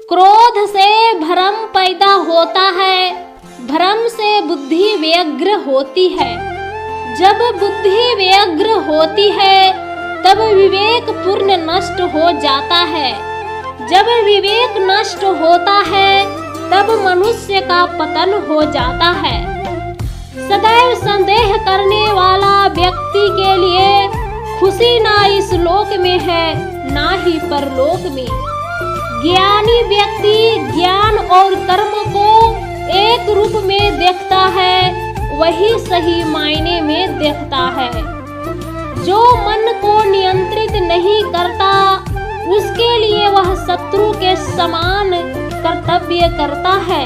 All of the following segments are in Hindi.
क्रोध से भ्रम पैदा होता है, भ्रम से बुद्धि व्यग्र होती है। जब बुद्धि व्यग्र होती है तब विवेक पूर्ण नष्ट हो जाता है। जब विवेक नष्ट होता है तब मनुष्य का पतन हो जाता है। सदैव संदेह करने वाला व्यक्ति के लिए खुशी ना इस लोक में है ना ही परलोक में। ज्ञानी व्यक्ति ज्ञान और कर्म को एक रूप में देखता है, वही सही मायने में देखता है। जो मन को नियंत्रित नहीं करता उसके लिए वह शत्रु के समान कर्तव्य करता है।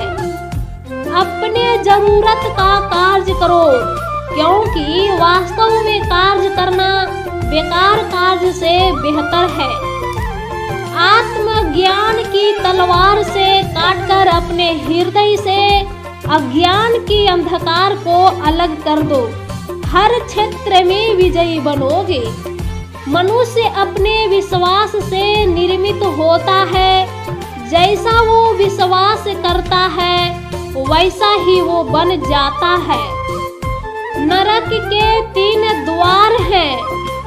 अपने जरूरत का कार्य करो, क्योंकि वास्तव में कार्य करना बेकार कार्य से बेहतर है। आत्मज्ञान की तलवार से काटकर अपने हृदय से अज्ञान की अंधकार को अलग कर दो। हर क्षेत्र में विजयी बनोगे। मनुष्य अपने विश्वास से निर्मित होता है। जैसा वो विश्वास करता है वैसा ही वो बन जाता है। नरक के 3 द्वार हैं,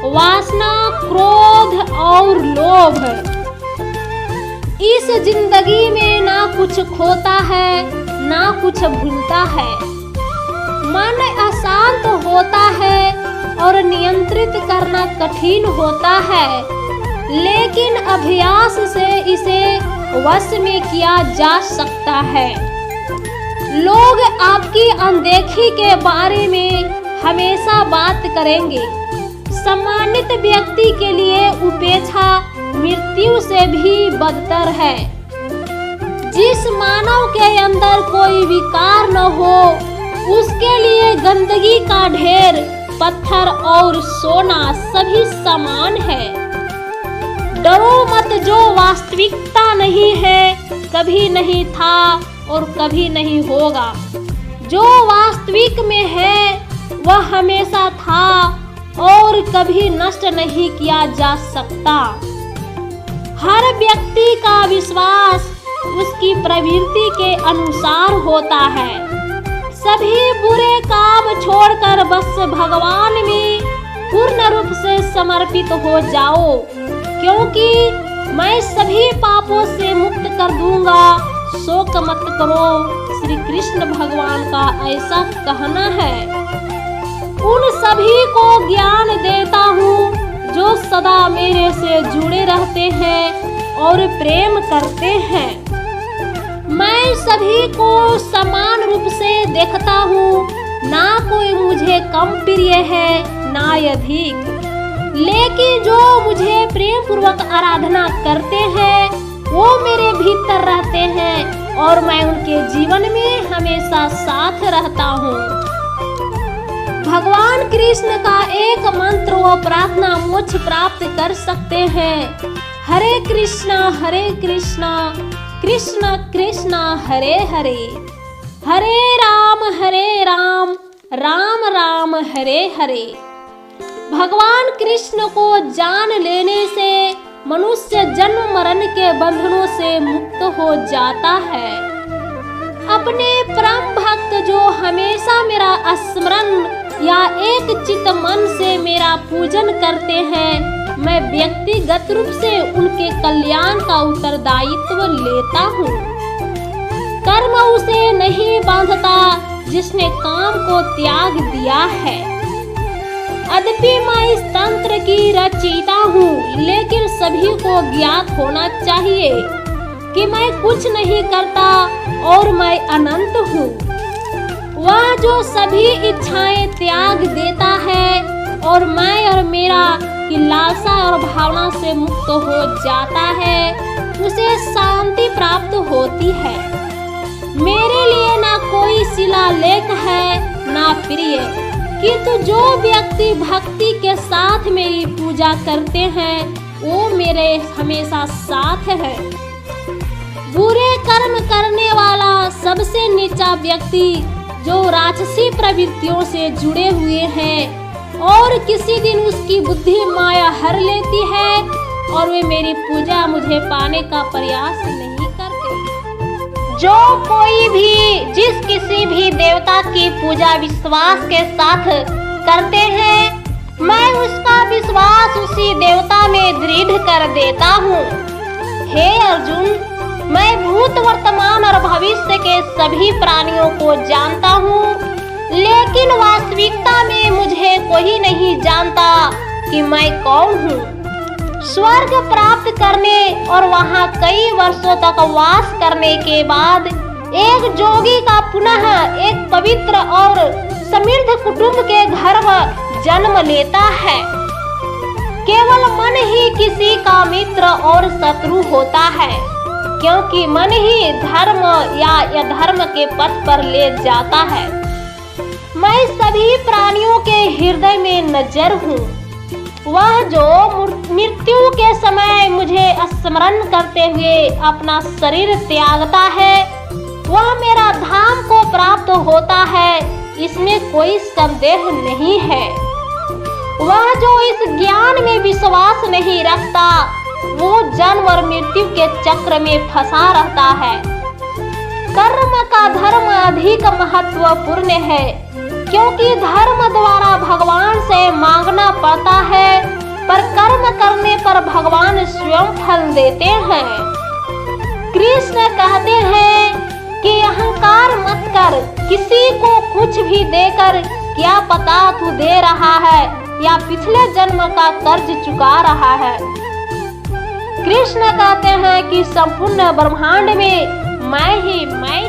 वासना, क्रोध और लोभ। इस जिंदगी में ना कुछ खोता है ना कुछ भूलता है। मन अशांत होता है और नियंत्रित करना कठिन होता है, लेकिन अभ्यास से इसे वश में किया जा सकता है। लोग आपकी अनदेखी के बारे में हमेशा बात करेंगे। सम्मानित व्यक्ति के लिए उपेक्षा मृत्यु से भी बदतर है। जिस मानव के अंदर कोई विकार न हो उसके लिए गंदगी का ढेर, पत्थर और सोना सभी समान है। डरो मत, जो वास्तविकता नहीं है कभी नहीं था और कभी नहीं होगा। जो वास्तविक में है वह हमेशा था और कभी नष्ट नहीं किया जा सकता। हर व्यक्ति का विश्वास उसकी प्रवृत्ति के अनुसार होता है। सभी बुरे काम छोड़कर बस भगवान में पूर्ण रूप से समर्पित हो जाओ, क्योंकि मैं सभी पापों से मुक्त कर दूंगा। शोक मत करो, श्री कृष्ण भगवान का ऐसा कहना है। उन सभी को ज्ञान देता हूँ जो सदा मेरे से जुड़े रहते हैं और प्रेम करते हैं। मैं सभी को समान रूप से देखता हूँ, ना कोई मुझे कम प्रिय है ना अधिक। लेकिन जो मुझे प्रेम पूर्वक आराधना करते हैं वो मेरे भीतर रहते हैं और मैं उनके जीवन में हमेशा साथ रहता हूँ। भगवान कृष्ण का एक मंत्र व प्रार्थना मोक्ष प्राप्त कर सकते हैं। हरे कृष्णा कृष्ण कृष्ण हरे हरे, हरे राम राम राम हरे हरे। भगवान कृष्ण को जान लेने से मनुष्य जन्म मरण के बंधनों से मुक्त हो जाता है। अपने परम भक्त जो हमेशा मेरा स्मरण या एक चित्त मन से मेरा पूजन करते हैं, मैं व्यक्तिगत रूप से उनके कल्याण का उत्तरदायित्व लेता हूँ। कर्म उसे नहीं बांधता जिसने काम को त्याग दिया है। यद्यपि मैं इस तंत्र की रचयिता हूँ, लेकिन सभी को ज्ञात होना चाहिए कि मैं कुछ नहीं करता और मैं अनंत हूँ। वह जो सभी इच्छाएं त्याग देता है और मैं और मेरा की लालसा और भावना से मुक्त हो जाता है, उसे शांति प्राप्त होती है। मेरे लिए ना कोई शिलालेख है ना प्रिय, किंतु जो व्यक्ति भक्ति के साथ मेरी पूजा करते हैं वो मेरे हमेशा साथ है। बुरे कर्म करने वाला सबसे नीचा व्यक्ति जो राक्षसी प्रवृत्तियों से जुड़े हुए हैं और किसी दिन उसकी बुद्धि माया हर लेती है और वे मेरी पूजा मुझे पाने का प्रयास नहीं करते। जो कोई भी जिस किसी भी देवता की पूजा विश्वास के साथ करते हैं, मैं उसका विश्वास उसी देवता में दृढ़ कर देता हूँ। हे अर्जुन, मैं भूत वर्तमान और भविष्य के सभी प्राणियों को जानता हूँ, लेकिन वास्तविकता में मुझे कोई नहीं जानता कि मैं कौन हूँ। स्वर्ग प्राप्त करने और वहाँ कई वर्षों तक वास करने के बाद एक जोगी का पुनः एक पवित्र और समृद्ध कुटुंब के घर जन्म लेता है। केवल मन ही किसी का मित्र और शत्रु होता है, क्योंकि मन ही धर्म या अधर्म के पथ पर ले जाता है। मैं सभी प्राणियों के हृदय में नजर हूँ। वह जो मृत्यु के समय मुझे स्मरण करते हुए अपना शरीर त्यागता है, वह मेरा धाम को प्राप्त होता है, इसमें कोई संदेह नहीं है। वह जो इस ज्ञान में विश्वास नहीं रखता, वो जन्म और मृत्यु के चक्र में फंसा रहता है। कर्म का धर्म अधिक महत्वपूर्ण है, क्योंकि धर्म द्वारा भगवान से मांगना पड़ता है, पर कर्म करने पर भगवान स्वयं फल देते हैं। कृष्ण कहते हैं कि अहंकार मत कर, किसी को कुछ भी देकर क्या पता तू दे रहा है या पिछले जन्म का कर्ज चुका रहा है। कृष्ण कहते हैं कि संपूर्ण ब्रह्मांड में मैं ही मैं